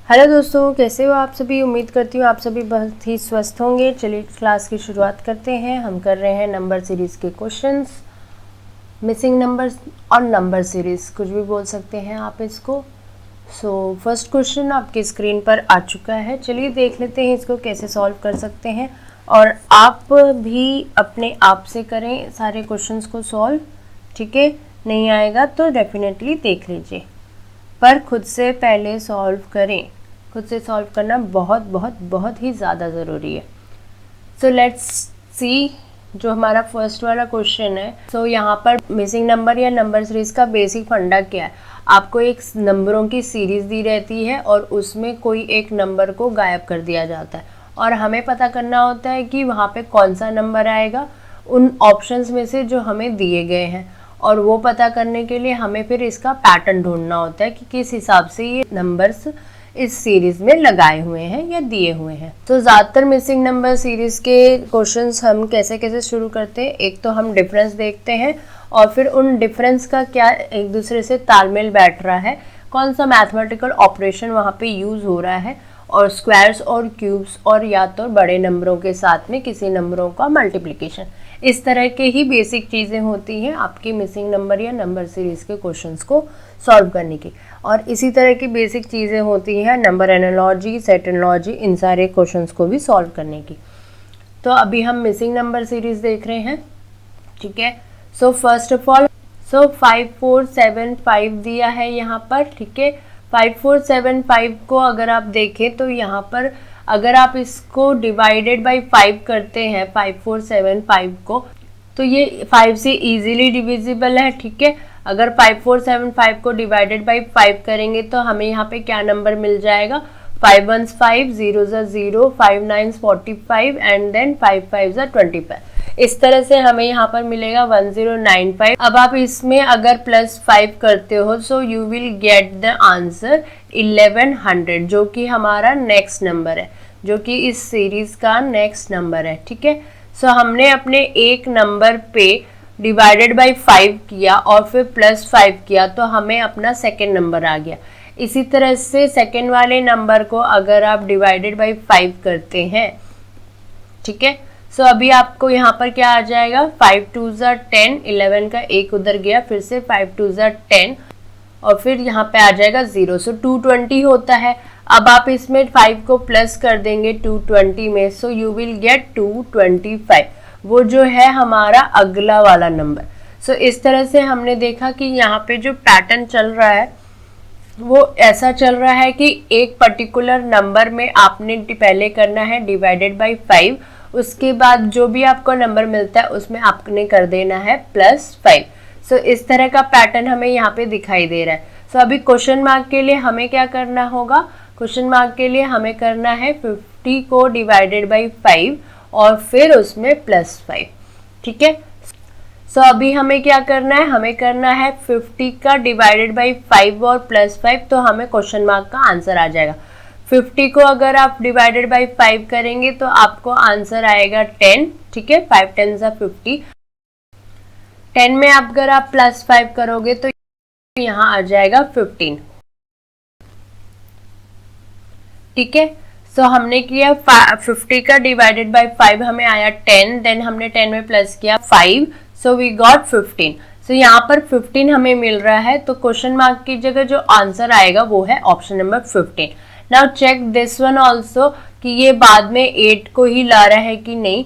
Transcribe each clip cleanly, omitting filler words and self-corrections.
Hello दोस्तों, कैसे हो आप सभी। उम्मीद करती हूँ आप सभी बहुत ही स्वस्थ होंगे। चलिए क्लास की शुरुआत करते हैं। हम कर रहे हैं नंबर सीरीज़ के क्वेश्चंस, मिसिंग नंबर्स और नंबर सीरीज़, कुछ भी बोल सकते हैं आप इसको। फर्स्ट क्वेश्चन आपकी स्क्रीन पर आ चुका है। चलिए देख लेते हैं इसको कैसे सॉल्व कर सकते हैं, और आप भी अपने आप से करें सारे क्वेश्चंस को सॉल्व। ठीक है, नहीं आएगा तो डेफिनेटली देख लीजिए, पर खुद से पहले सॉल्व करें। खुद से सॉल्व करना बहुत बहुत बहुत ही ज़्यादा ज़रूरी है। सो लेट्स सी जो हमारा फर्स्ट वाला क्वेश्चन है। यहाँ पर मिसिंग नंबर या नंबर सीरीज़ का बेसिक फंडा क्या है। आपको एक नंबरों की सीरीज़ दी रहती है और उसमें कोई एक नंबर को गायब कर दिया जाता है, और हमें पता करना होता है कि वहाँ पे कौन सा नंबर आएगा उन ऑप्शंस में से जो हमें दिए गए हैं। और वो पता करने के लिए हमें फिर इसका पैटर्न ढूंढना होता है कि किस हिसाब से ये नंबर्स इस सीरीज़ में लगाए हुए हैं या दिए हुए हैं। तो ज़्यादातर मिसिंग नंबर सीरीज़ के क्वेश्चंस हम कैसे कैसे शुरू करते हैं। एक तो हम डिफरेंस देखते हैं, और फिर उन डिफरेंस का क्या एक दूसरे से तालमेल बैठ रहा है, कौन सा मैथमेटिकल ऑपरेशन वहाँ पे यूज़ हो रहा है, और स्क्वायर्स और क्यूब्स, और या तो बड़े नंबरों के साथ में किसी नंबरों का मल्टीप्लिकेशन। इस तरह के ही बेसिक चीज़ें होती हैं आपकी मिसिंग नंबर या नंबर सीरीज़ के क्वेश्चंस को सॉल्व करने की। और इसी तरह की बेसिक चीज़ें होती हैं नंबर एनालॉजी, सेट एनालॉजी, इन सारे क्वेश्चंस को भी सॉल्व करने की। तो अभी हम मिसिंग नंबर सीरीज़ देख रहे हैं। ठीक है, फर्स्ट ऑफ ऑल 5475 दिया है यहाँ पर। ठीक है, 5475 को अगर आप देखें तो यहाँ पर अगर आप इसको डिवाइडेड बाय 5 करते हैं 5475 को, तो ये 5 से इजीली डिविजिबल है। ठीक है, अगर 5475 को डिवाइडेड बाय 5 करेंगे तो हमें यहाँ पे क्या नंबर मिल जाएगा। 5 1s 5, 0s 0, 5 9s 45 and then 5 5s 25। इस तरह से हमें यहाँ पर मिलेगा 1095। अब आप इसमें अगर +5 करते हो so you will get the answer 1100, जो कि हमारा नेक्स्ट नंबर है, जो कि इस सीरीज का नेक्स्ट नंबर है। ठीक है, हमने अपने एक नंबर पे डिवाइडेड बाय 5 किया और फिर +5 किया, तो हमें अपना सेकेंड नंबर आ गया। इसी तरह से सेकेंड वाले नंबर को अगर आप डिवाइडेड बाय 5 करते हैं, ठीक है, अभी आपको यहाँ पर क्या आ जाएगा। 5 2s 10, 11 का एक उधर गया, फिर से 5 2s 10, और फिर यहाँ पे आ जाएगा 0, 220 होता है। अब आप इसमें 5 को प्लस कर देंगे 220 में, यू विल गेट 225, वो जो है हमारा अगला वाला नंबर। इस तरह से हमने देखा कि यहाँ पे जो पैटर्न चल रहा है वो ऐसा चल रहा है कि एक पर्टिकुलर नंबर में आपने पहले करना है डिवाइडेड बाय 5, उसके बाद जो भी आपको नंबर मिलता है उसमें आपने कर देना है +5। इस तरह का पैटर्न हमें यहाँ पे दिखाई दे रहा है। अभी क्वेश्चन मार्क के लिए हमें क्या करना होगा। क्वेश्चन मार्क के लिए हमें करना है 50 को डिवाइडेड बाय 5 और फिर उसमें +5। ठीक है, अभी हमें क्या करना है, हमें करना है 50 का डिवाइडेड बाय 5 और +5, तो हमें क्वेश्चन मार्क का आंसर आ जाएगा। 50 को अगर आप डिवाइडेड बाय 5 करेंगे तो आपको आंसर आएगा 10। ठीक है, 5 10s 50। 10 में अगर आप +5 करोगे तो यहाँ आ जाएगा 15। ठीक है, हमने किया 50 का डिवाइडेड बाय 5, हमें आया 10, देन हमने 10 में प्लस किया 5, वी गॉट 15। यहाँ पर 15 हमें मिल रहा है, तो क्वेश्चन मार्क की जगह जो आंसर आएगा वो है option number 15। Now check this one also कि ये बाद में 8 को ही ला रहा है कि नहीं।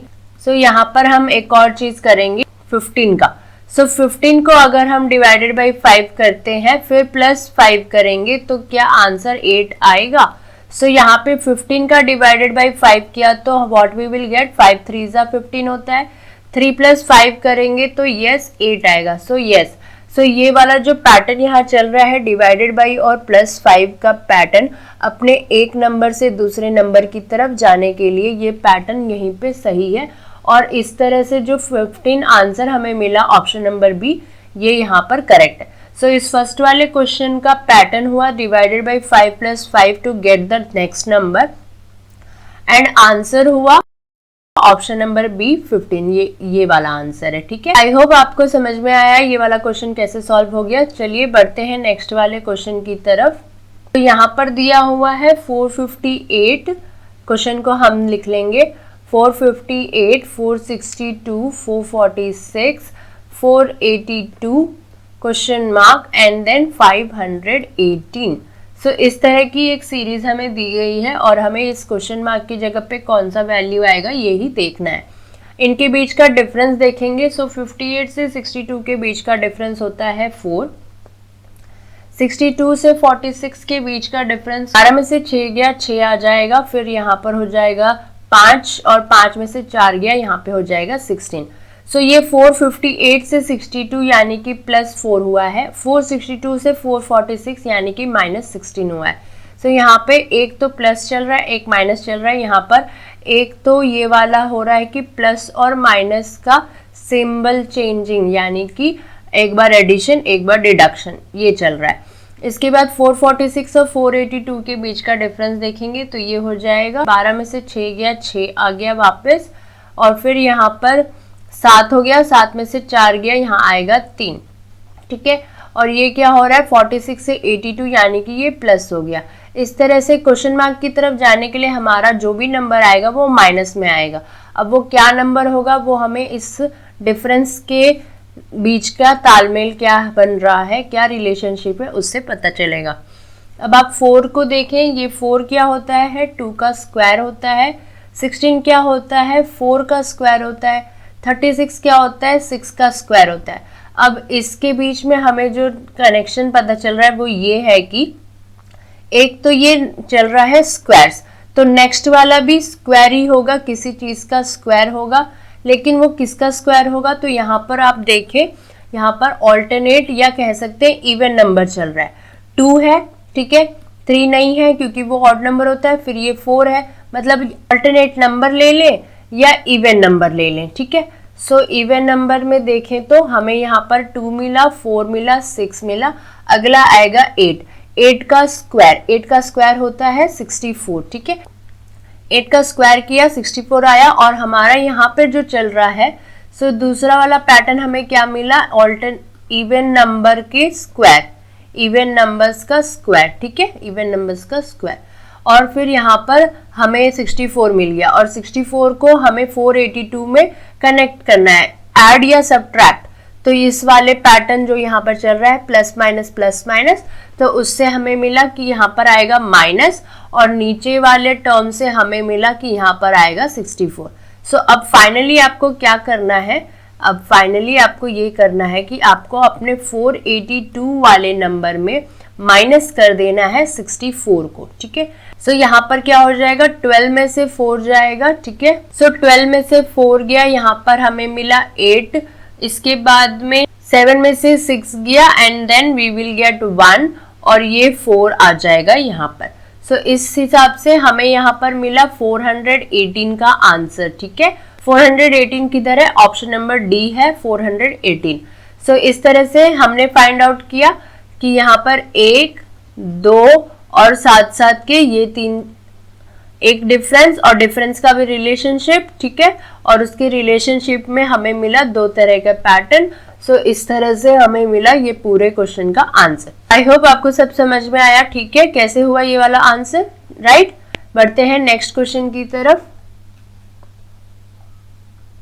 यहाँ पर हम एक और चीज करेंगे 15 का। 15 को अगर हम डिवाइडेड बाय 5 करते हैं फिर +5 करेंगे तो क्या आंसर 8 आएगा। यहाँ पे 15 का डिवाइडेड बाय 5 किया तो what we will gate, 5 3s 15 होता है। 3 + 5 करेंगे तो यस 8 आएगा। यस, ये वाला जो पैटर्न यहाँ चल रहा है डिवाइडेड बाय और +5 का पैटर्न, अपने एक नंबर से दूसरे नंबर की तरफ जाने के लिए ये पैटर्न यहीं पे सही है। और इस तरह से जो 15 आंसर हमें मिला ऑप्शन नंबर बी, ये यहाँ पर करेक्ट है। इस फर्स्ट वाले क्वेश्चन का पैटर्न हुआ divided by 5 + 5 to get the next number, and answer हुआ ऑप्शन नंबर बी 15। ये वाला आंसर है। ठीक है, आई होप आपको समझ में आया ये वाला क्वेश्चन कैसे सॉल्व हो गया। चलिए बढ़ते हैं नेक्स्ट वाले क्वेश्चन की तरफ। तो यहाँ पर दिया हुआ है 458, क्वेश्चन को हम लिख लेंगे 458, 462, 446, 482 क्वेश्चन मार्क एंड देन 518। सो इस तरह की एक सीरीज हमें दी गई है और हमें इस क्वेश्चन मार्क की जगह पे कौन सा वैल्यू आएगा यही देखना है। इनके बीच का डिफरेंस देखेंगे। सो 58 से 62 के बीच का डिफरेंस होता है 4। 62 से 46 के बीच का डिफरेंस 12 में से 6 गया 6 आ जाएगा, फिर यहाँ पर हो जाएगा 5 और 5 में से 4 गया, यहाँ पे हो जाएगा 16। सो ये 458 से 62 यानी कि +4 हुआ है, 462 से 446 यानी कि -16 हुआ है। सो यहाँ पे एक तो प्लस चल रहा है एक माइनस चल रहा है। यहाँ पर एक तो ये वाला हो रहा है कि प्लस और माइनस का सिंबल चेंजिंग, यानी कि एक बार एडिशन एक बार डिडक्शन, ये चल रहा है। इसके बाद 446 और 482 के बीच का डिफरेंस देखेंगे तो ये हो जाएगा 12 में से 6 गया 6 आ गया वापस, और फिर यहाँ पर 7 हो गया 7 में से 4 गया, यहाँ आएगा 3। ठीक है, और ये क्या हो रहा है 46 से 82 यानी कि ये प्लस हो गया। इस तरह से क्वेश्चन मार्क की तरफ जाने के लिए हमारा जो भी नंबर आएगा वो माइनस में आएगा। अब वो क्या नंबर होगा वो हमें इस डिफरेंस के बीच का तालमेल क्या बन रहा है, क्या रिलेशनशिप है, उससे पता चलेगा। अब आप 4 को देखें, ये 4 क्या होता है 2 का स्क्वायर होता है, 16 क्या होता है 4 का स्क्वायर होता है, 36 क्या होता है 6 का स्क्वायर होता है। अब इसके बीच में हमें जो कनेक्शन पता चल रहा है वो ये है कि एक तो ये चल रहा है स्क्वायर्स, तो नेक्स्ट वाला भी स्क्वायर ही होगा, किसी चीज का स्क्वायर होगा, लेकिन वो किसका स्क्वायर होगा। तो यहाँ पर आप देखें, यहाँ पर ऑल्टरनेट या कह सकते हैं इवन नंबर चल रहा है। 2 है, ठीक है, 3 नहीं है क्योंकि वो ऑड नंबर होता है, फिर ये 4 है, मतलब ऑल्टरनेट नंबर ले लें या इवन नंबर ले लें। ठीक है, सो इवन नंबर में देखें तो हमें यहाँ पर 2 मिला, 4 मिला, 6 मिला, अगला आएगा 8। 8 का स्क्वायर होता है 64। ठीक है, 8 का स्क्वायर किया 64 आया, और हमारा यहाँ पे जो चल रहा है सो दूसरा वाला पैटर्न हमें क्या मिला, इवन नंबर के स्क्वायर, इवन नंबर्स का स्क्वायर। ठीक है, इवन नंबर्स का स्क्वायर, और फिर यहाँ पर हमें 64 मिल गया, और 64 को हमें 482 में कनेक्ट करना है, ऐड या सब्ट्रैक्ट। तो इस वाले पैटर्न जो यहाँ पर चल रहा है प्लस माइनस, तो उससे हमें मिला कि यहाँ पर आएगा माइनस, और नीचे वाले टर्म से हमें मिला कि यहाँ पर आएगा 64। सो अब फाइनली आपको क्या करना है, अब फाइनली आपको ये करना है कि आपको अपने 482 वाले नंबर में माइनस कर देना है 64 को। ठीक है, सो यहाँ पर क्या हो जाएगा 12 में से 4 जाएगा। ठीक है, सो 12 में से 4 गया, यहाँ पर हमें मिला 8, इसके बाद में 7 में से 6 गया, and then we will get 1, और ये 4 आ जाएगा यहाँ पर। सो इस हिसाब से हमें यहाँ पर मिला 418 का आंसर। ठीक है, 418 किधर है, ऑप्शन नंबर डी है 418। सो इस तरह से हमने फाइंड आउट किया कि यहाँ पर 1, 2 और साथ साथ के ये 3, एक डिफरेंस और डिफरेंस का भी रिलेशनशिप। ठीक है, और उसके रिलेशनशिप में हमें मिला 2 तरह का पैटर्न। सो इस तरह से हमें मिला ये पूरे क्वेश्चन का आंसर। आई होप आपको सब समझ में आया। ठीक है, कैसे हुआ ये वाला आंसर, राइट। बढ़ते हैं नेक्स्ट क्वेश्चन की तरफ।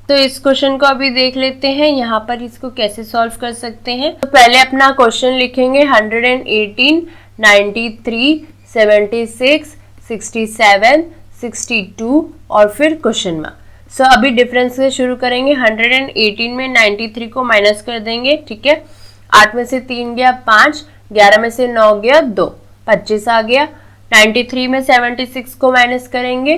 तो इस क्वेश्चन को अभी देख लेते हैं, यहाँ पर इसको कैसे सॉल्व कर सकते हैं। तो पहले अपना क्वेश्चन लिखेंगे 118, 93, 76, 67, 62 और फिर क्वेश्चन मार्क। सो अभी डिफरेंस से शुरू करेंगे। 118 में 93 को माइनस कर देंगे। ठीक है, 8 में से 3 गया 5, 11 में से 9 गया 2, 25 आ गया। 93 में 76 को माइनस करेंगे,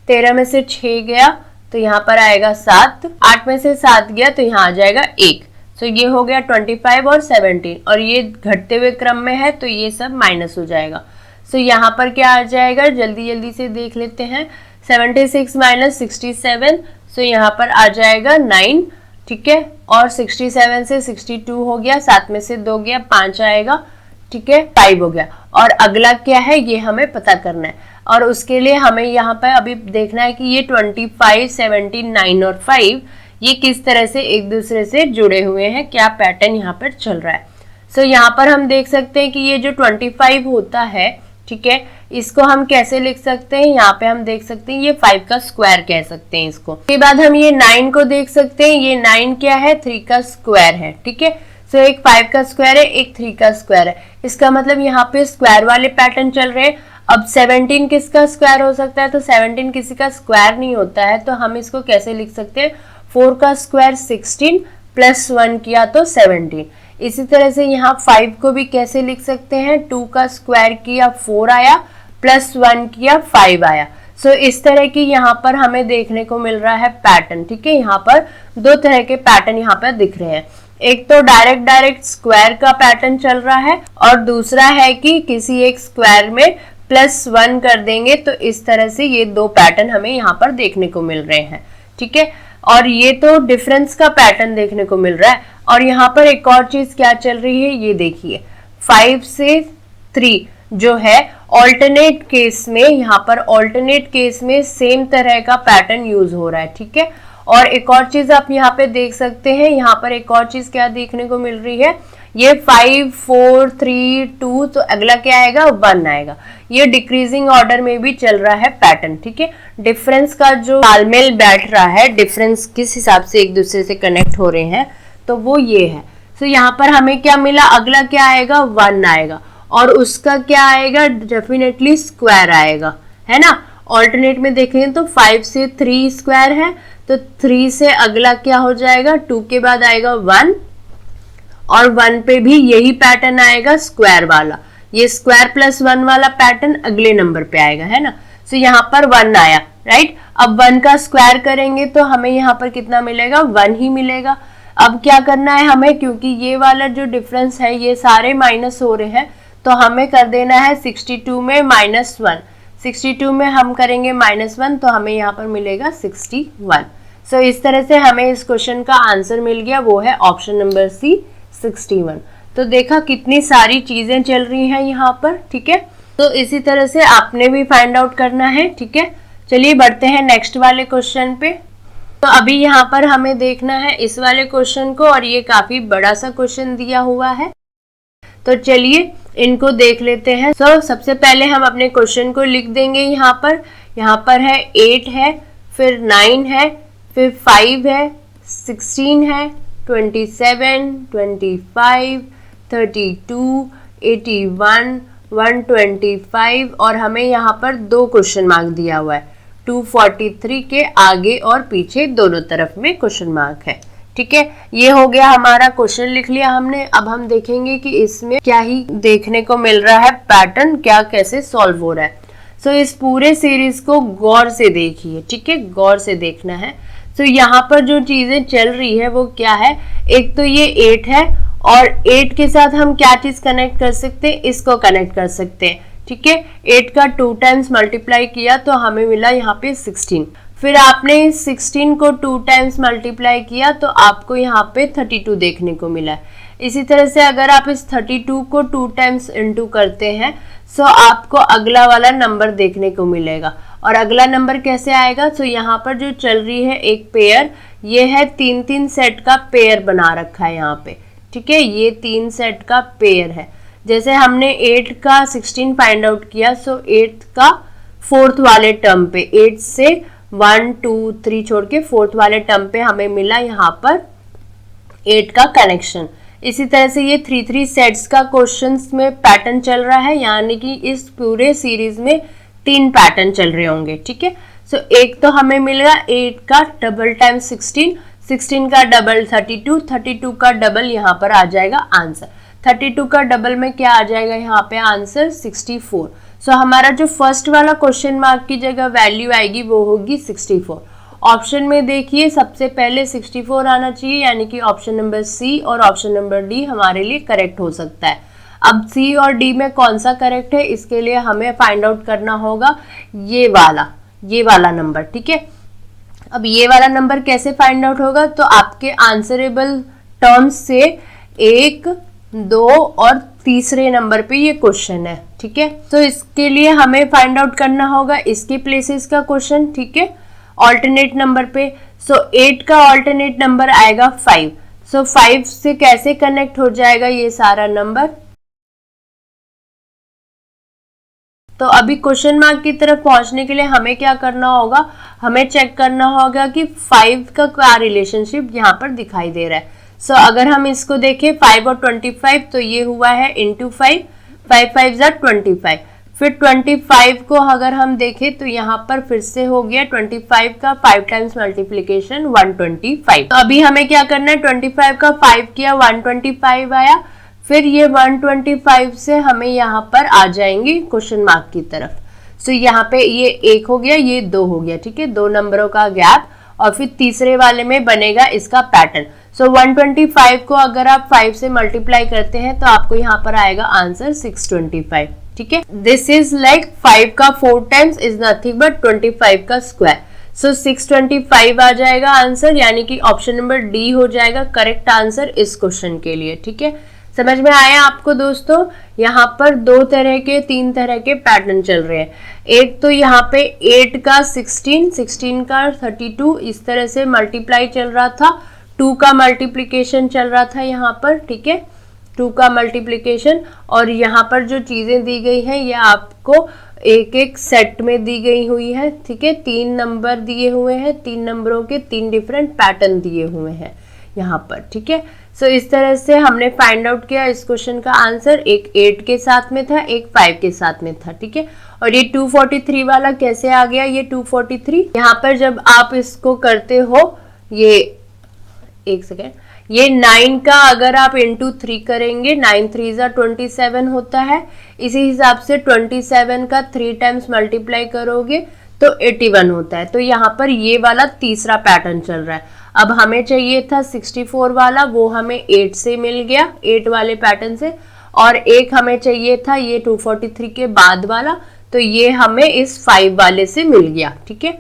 13 में से 6 गया तो यहाँ पर आएगा 7, 8 में से 7 गया तो यहाँ आ जाएगा 1। सो ये हो गया 25 और 17, और ये घटते हुए क्रम में है तो ये सब माइनस हो जाएगा। सो यहाँ पर क्या आ जाएगा, जल्दी जल्दी से देख लेते हैं। 76 माइनस 67, सो यहाँ पर आ जाएगा 9। ठीक है, और 67 से 62 हो गया, 7 में से 2 गया 5 आएगा। ठीक है, 5 हो गया, और अगला क्या है ये हमें पता करना है, और उसके लिए हमें यहाँ पर अभी देखना है कि ये 25, 17, 9 और 5 ये किस तरह से एक दूसरे से जुड़े हुए हैं, क्या पैटर्न यहाँ पर चल रहा है। सो यहाँ पर हम देख सकते हैं कि ये जो 25 होता है ठीक है। इसको हम कैसे लिख सकते हैं, यहाँ पे हम देख सकते हैं ये 5 का स्क्वायर कह सकते हैं इसको। उसके बाद हम ये 9 को देख सकते हैं, ये 9 क्या है, 3 का स्क्वायर है, ठीक है। सो एक 5 का स्क्वायर है, एक 3 का स्क्वायर है, इसका मतलब यहाँ पे स्क्वायर वाले पैटर्न चल रहे हैं। अब 17 किसका स्क्वायर हो सकता है, तो 17 किसी का स्क्वायर नहीं होता है, तो हम इसको कैसे लिख सकते हैं, 4 का स्क्वायर 16 प्लस 1 किया तो 17। इसी तरह से यहाँ 5 को भी कैसे लिख सकते हैं, 2 का स्क्वायर किया 4 आया, प्लस 1 किया 5 आया। सो इस तरह की यहाँ पर हमें देखने को मिल रहा है पैटर्न, ठीक है। यहाँ पर दो तरह के पैटर्न यहाँ पर दिख रहे हैं, एक तो डायरेक्ट स्क्वायर का पैटर्न चल रहा है, और दूसरा है कि किसी एक स्क्वायर में प्लस 1 कर देंगे, तो इस तरह से ये दो पैटर्न हमें यहाँ पर देखने को मिल रहे हैं, ठीक है। और ये तो डिफरेंस का पैटर्न देखने को मिल रहा है। और यहाँ पर एक और चीज क्या चल रही है, ये देखिए 5 से 3 जो है ऑल्टरनेट केस में, यहाँ पर ऑल्टरनेट केस में सेम तरह का पैटर्न यूज हो रहा है, ठीक है। और एक और चीज आप यहाँ पे देख सकते हैं, यहाँ पर एक और चीज क्या देखने को मिल रही है, ये 5 4 3 2, तो अगला क्या आएगा, 1 आएगा। ये डिक्रीजिंग ऑर्डर में भी चल रहा है पैटर्न, ठीक है। डिफरेंस का जो तालमेल बैठ रहा है, डिफरेंस किस हिसाब से एक दूसरे से कनेक्ट हो रहे हैं, तो वो ये है। तो यहाँ पर हमें क्या मिला, अगला क्या आएगा, 1 आएगा, और उसका क्या आएगा, डेफिनेटली स्क्वायर आएगा, है ना। ऑल्टरनेट में देखें तो 5 से 3 स्क्वायर है, तो 3 से अगला क्या हो जाएगा, 2 के बाद आएगा 1, और 1 पे भी यही पैटर्न आएगा स्क्वायर वाला, ये स्क्वायर प्लस 1 वाला पैटर्न अगले नंबर पे आएगा, है ना। सो यहाँ पर 1 आया, राइट। अब 1 का स्क्वायर करेंगे तो हमें यहाँ पर कितना मिलेगा, 1 ही मिलेगा। अब क्या करना है हमें, क्योंकि ये वाला जो डिफरेंस है ये सारे माइनस हो रहे हैं, तो हमें कर देना है 62 में -1, 62 में हम करेंगे -1, तो हमें यहाँ पर मिलेगा 61। सो इस तरह से हमें इस क्वेश्चन का आंसर मिल गया, वो है ऑप्शन नंबर सी 61। तो देखा कितनी सारी चीजें चल रही हैं यहाँ पर, ठीक है। तो इसी तरह से आपने भी फाइंड आउट करना है, ठीक है। चलिए बढ़ते हैं नेक्स्ट वाले क्वेश्चन पे। तो अभी यहाँ पर हमें देखना है इस वाले क्वेश्चन को, और ये काफी बड़ा सा क्वेश्चन दिया हुआ है, तो चलिए इनको देख लेते हैं। सबसे पहले हम अपने क्वेश्चन को लिख देंगे यहाँ पर है 8 है, फिर 9 है, फिर 5 है, 16 है, 27, 25, 32, 81, 125, और हमें यहाँ पर 2 क्वेश्चन मार्क दिया हुआ है, 243 के आगे और पीछे दोनों तरफ में क्वेश्चन मार्क है, ठीक है। ये हो गया हमारा क्वेश्चन, लिख लिया हमने। अब हम देखेंगे कि इसमें क्या ही देखने को मिल रहा है पैटर्न, क्या कैसे सॉल्व हो रहा है। सो इस पूरे सीरीज को गौर से देखिए, ठीक है, गौर से देखना है। तो यहाँ पर जो चीजें चल रही है वो क्या है, एक तो ये 8 है, और 8 के साथ हम क्या चीज कनेक्ट कर सकते हैं, इसको कनेक्ट कर सकते हैं, ठीक है। 8 का 2 टाइम्स मल्टीप्लाई किया तो हमें मिला यहाँ पे 16, फिर आपने इस 16 को 2 टाइम्स मल्टीप्लाई किया तो आपको यहाँ पे 32 देखने को मिला है। इसी तरह से अगर आप इस 32 को 2 टाइम्स इंटू करते हैं सो आपको अगला वाला नंबर देखने को मिलेगा। और अगला नंबर कैसे आएगा, तो यहाँ पर जो चल रही है एक पेयर, ये है 3-3 सेट का पेयर बना रखा है यहाँ पे, ठीक है, ये 3 सेट का पेयर है। जैसे हमने 8 का 16 फाइंड आउट किया, सो 8 का 4th वाले टर्म पे, 8 से 1 2 3 छोड़ के 4th वाले टर्म पे हमें मिला यहाँ पर 8 का कनेक्शन। इसी तरह से ये 3-3 सेट्स का क्वेश्चंस में पैटर्न चल रहा है, यानी कि इस पूरे सीरीज में 3 पैटर्न चल रहे होंगे, ठीक है। सो एक तो हमें मिलेगा 8 का डबल टाइम 16, 16 का डबल 32, 32 का डबल यहाँ पर आ जाएगा आंसर, 32 का डबल में क्या आ जाएगा यहाँ पे आंसर 64। सो हमारा जो फर्स्ट वाला क्वेश्चन मार्क की जगह वैल्यू आएगी वो होगी 64। ऑप्शन में देखिए सबसे पहले 64 आना चाहिए, यानी कि ऑप्शन नंबर सी और ऑप्शन नंबर डी हमारे लिए करेक्ट हो सकता है। अब सी और डी में कौन सा करेक्ट है, इसके लिए हमें फाइंड आउट करना होगा ये वाला नंबर, ठीक है। अब ये वाला नंबर कैसे फाइंड आउट होगा, तो आपके आंसरेबल टर्म्स से 1, 2 और तीसरे नंबर पे ये क्वेश्चन है, ठीक है। तो इसके लिए हमें फाइंड आउट करना होगा इसके प्लेसेस का क्वेश्चन, ठीक है, ऑल्टरनेट नंबर पे। सो 8 का ऑल्टरनेट नंबर आएगा 5। सो 5 से कैसे कनेक्ट हो जाएगा ये सारा नंबर, तो अभी क्वेश्चन मार्क की तरफ पहुंचने के लिए हमें क्या करना होगा, हमें चेक करना होगा कि 5 का क्या रिलेशनशिप यहाँ पर दिखाई दे रहा है। सो अगर हम इसको देखें 5 और 25, तो ये हुआ है इंटू 5, 5 5 ज़ा 25। फिर 25 को अगर हम देखें तो यहाँ पर फिर से हो गया 25 का 5 टाइम्स मल्टीप्लीकेशन 125। तो अभी हमें क्या करना है, 25 का 5 किया 125 आया, फिर ये 125 से हमें यहाँ पर आ जाएंगे क्वेश्चन मार्क की तरफ। सो यहाँ पे ये 1 हो गया, ये 2 हो गया, ठीक है, 2 नंबरों का गैप, और फिर तीसरे वाले में बनेगा इसका पैटर्न। सो 125 को अगर आप 5 से मल्टीप्लाई करते हैं तो आपको यहाँ पर आएगा आंसर 625, ठीक है। दिस इज लाइक 5 का 4 टाइम्स इज नथिंग बट 25 का स्क्वायर। सो 625 आ जाएगा आंसर, यानी कि ऑप्शन नंबर डी हो जाएगा करेक्ट आंसर इस क्वेश्चन के लिए, ठीक है। समझ में आया आपको दोस्तों? यहाँ पर 3 तरह के पैटर्न चल रहे हैं। एक तो यहाँ पे 8 का 16, 16 का 32, इस तरह से मल्टीप्लाई चल रहा था, 2 का मल्टीप्लिकेशन चल रहा था यहाँ पर, ठीक है, 2 का मल्टीप्लिकेशन। और यहाँ पर जो चीज़ें दी गई हैं ये आपको एक एक सेट में दी गई हुई है, ठीक है। 3 नंबर दिए हुए हैं, 3 नंबरों के 3 डिफरेंट पैटर्न दिए हुए हैं यहाँ पर, ठीक है। सो इस तरह से हमने फाइंड आउट किया इस क्वेश्चन का आंसर। एक 8 के साथ में था, एक 5 के साथ में था, ठीक है। और ये 243 वाला कैसे आ गया, ये 243 यहाँ पर जब आप इसको करते हो, ये एक सेकेंड, ये 9 का अगर आप इंटू 3 करेंगे, 9 3 ज़ा 27 होता है। इसी हिसाब से 27 का 3 टाइम्स मल्टीप्लाई करोगे तो 81 होता है। तो यहाँ पर ये वाला तीसरा पैटर्न चल रहा है। अब हमें चाहिए था 64 वाला, वो हमें 8 से मिल गया, 8 वाले पैटर्न से। और एक हमें चाहिए था ये 243 के बाद वाला, तो ये हमें इस 5 वाले से मिल गया, ठीक है।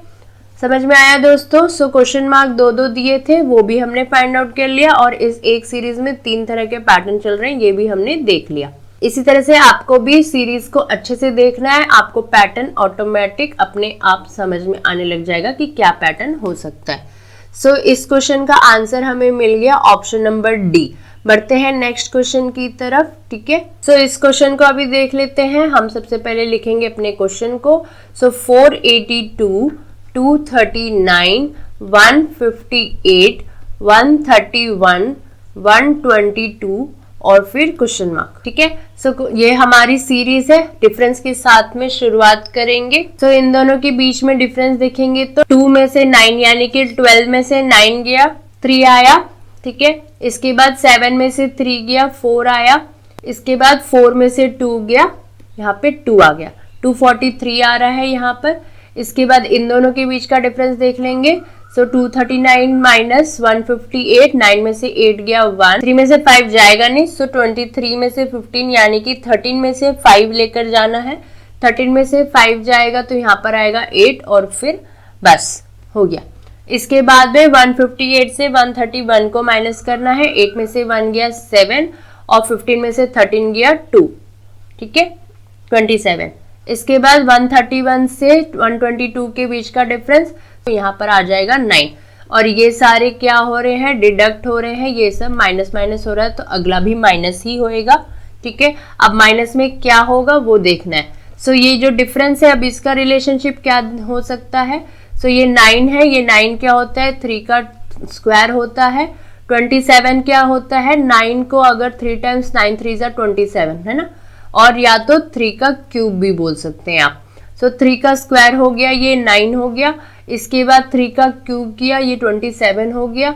समझ में आया दोस्तों? सो क्वेश्चन मार्क 2 दिए थे, वो भी हमने फाइंड आउट कर लिया, और इस एक सीरीज में 3 तरह के पैटर्न चल रहे हैं, ये भी हमने देख लिया। इसी तरह से आपको भी सीरीज को अच्छे से देखना है, आपको पैटर्न ऑटोमेटिक अपने आप समझ में आने लग जाएगा कि क्या पैटर्न हो सकता है। सो इस क्वेश्चन का आंसर हमें मिल गया ऑप्शन नंबर डी। बढ़ते हैं नेक्स्ट क्वेश्चन की तरफ, ठीक है। सो इस क्वेश्चन को अभी देख लेते हैं। हम सबसे पहले लिखेंगे अपने क्वेश्चन को। सो 482, 239, 158, 131, 122 और फिर क्वेश्चन मार्क, ठीक है। सो ये हमारी सीरीज है, डिफरेंस के साथ में शुरुआत करेंगे। सो इन दोनों के बीच में डिफरेंस देखेंगे तो 2 में से 9 यानी कि 12 में से 9 गया, 3 आया, ठीक है। इसके बाद 7 में से 3 गया, 4 आया। इसके बाद 4 में से 2 गया, यहाँ पे 2 आ गया, 243 आ रहा है यहाँ पर। इसके बाद इन दोनों के बीच का डिफरेंस देख लेंगे। सो 239 माइनस 158, 9 में से 8 गया 1, 3 में से 5 जाएगा नहीं, सो 23 में से 15 यानी कि 13 में से 5 लेकर जाना है। 13 में से 5 जाएगा तो यहाँ पर आएगा 8, और फिर बस हो गया। इसके बाद में 158 से 131 को माइनस करना है। 8 में से 1 गया 7, और 15 में से 13 गया 2, ठीक है, 27। इसके बाद 131 से 122 के बीच का डिफरेंस, तो यहाँ पर आ जाएगा 9। और ये सारे क्या हो रहे हैं, डिडक्ट हो रहे हैं, ये सब माइनस माइनस हो रहा है, तो अगला भी माइनस ही होएगा, ठीक है। अब माइनस में क्या होगा वो देखना है। सो ये जो डिफरेंस है, अब इसका रिलेशनशिप क्या हो सकता है। सो ये 9 है, ये 9 क्या होता है, 3 का स्क्वायर होता है। 27 क्या होता है, 9 को अगर 3 टाइम्स 9 3 ज़ा 27 है ना, और या तो 3 का क्यूब भी बोल सकते हैं आप। सो 3 का स्क्वायर हो गया, ये 9 हो गया। इसके बाद 3 का क्यूब किया, ये 27 हो गया।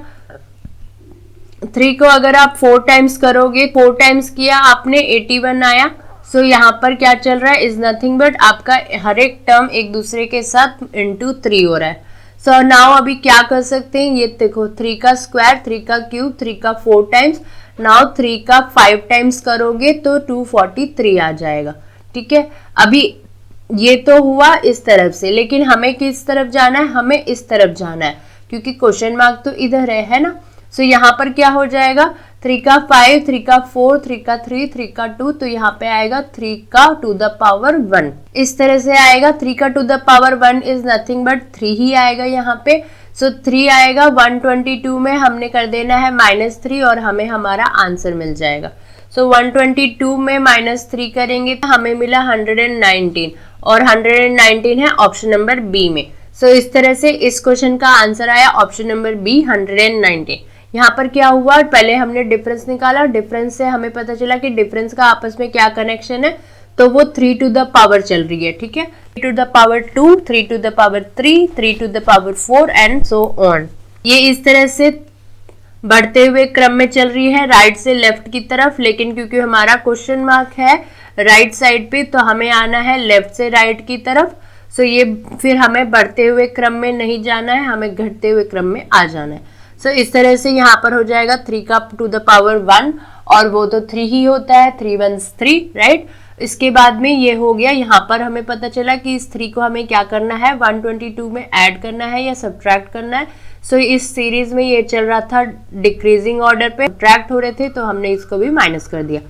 3 को अगर आप 4 टाइम्स करोगे, 4 टाइम्स किया आपने, 81 आया। सो यहाँ पर क्या चल रहा है, इज नथिंग बट आपका हर एक टर्म एक दूसरे के साथ इंटू 3 हो रहा है। सो नाउ अभी क्या कर सकते हैं, ये देखो 3 का स्क्वायर, 3 का क्यूब, 3 का 4 टाइम्स। नाउ 3 का 5 टाइम्स करोगे तो 243 आ जाएगा, ठीक है। अभी ये तो हुआ इस तरफ से, लेकिन हमें किस तरफ जाना है, हमें इस तरफ जाना है, क्योंकि क्वेश्चन मार्क तो इधर है ना। सो यहाँ पर क्या हो जाएगा, 3 का 5, 3 का 4, 3 का 3, 3 का 2, तो यहाँ पे आएगा 3 का टू द पावर 1, इस तरह से आएगा। 3 का to the power 1 is nothing but 3 ही आएगा यहाँ पे। सो 3 आएगा, 122 में हमने कर देना है -3 और हमें हमारा आंसर मिल जाएगा। सो 122 में -3 करेंगे तो हमें मिला 119 और 119 है ऑप्शन नंबर बी में। सो इस तरह से इस क्वेश्चन का आंसर आया ऑप्शन नंबर बी 119। यहाँ पर क्या हुआ, पहले हमने डिफरेंस निकाला, डिफरेंस से हमें पता चला कि डिफरेंस का आपस में क्या कनेक्शन है, तो वो 3 टू द पावर चल रही है, ठीक है, 3 to the power 2, 3 to the power 3, 3 to the power 4 and so on. ये इस तरह से बढ़ते हुए क्रम में चल रही है राइट से लेफ्ट की तरफ, लेकिन क्योंकि हमारा क्वेश्चन मार्क है राइट साइड पे तो हमें आना है लेफ्ट से राइट की तरफ। सो ये फिर हमें बढ़ते हुए क्रम में नहीं जाना है, हमें घटते हुए क्रम में आ जाना है। सो इस तरह से यहाँ पर हो जाएगा 3 का टू द पावर 1 और वो तो 3 ही होता है, 3 1 3, राइट। इसके बाद में ये हो गया, यहाँ पर हमें पता चला कि इस 3 को हमें क्या करना है, 122 में ऐड करना है या सब्ट्रैक्ट करना है। सो इस सीरीज में ये चल रहा था डिक्रीजिंग ऑर्डर पे, सब्ट्रैक्ट हो रहे थे तो हमने इसको भी माइनस कर दिया।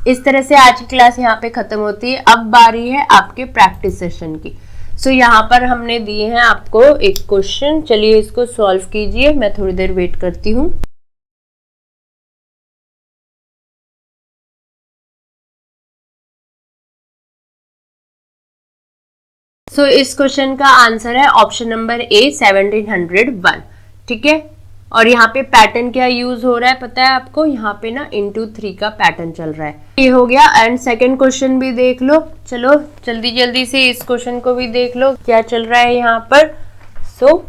इस तरह से आज की क्लास यहाँ पे खत्म होती है। अब बारी है आपके प्रैक्टिस सेशन की। सो यहाँ पर हमने दिए हैं आपको एक क्वेश्चन, चलिए इसको सॉल्व कीजिए, मैं थोड़ी देर वेट करती हूँ। सो इस क्वेश्चन का आंसर है ऑप्शन नंबर ए 1701, ठीक है। और यहाँ पे पैटर्न क्या यूज हो रहा है पता है आपको, यहाँ पे ना इंटू 3 का पैटर्न चल रहा है। ये हो गया एंड सेकंड क्वेश्चन भी देख लो, चलो जल्दी जल्दी से इस क्वेश्चन को भी देख लो क्या चल रहा है यहाँ पर। सो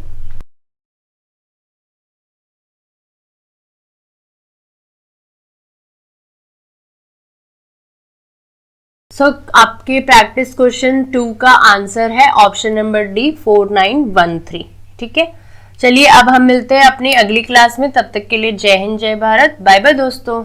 आपके प्रैक्टिस क्वेश्चन 2 का आंसर है ऑप्शन नंबर डी 4913, ठीक है। चलिए अब हम मिलते हैं अपनी अगली क्लास में, तब तक के लिए जय हिंद जय भारत, बाय बाय दोस्तों।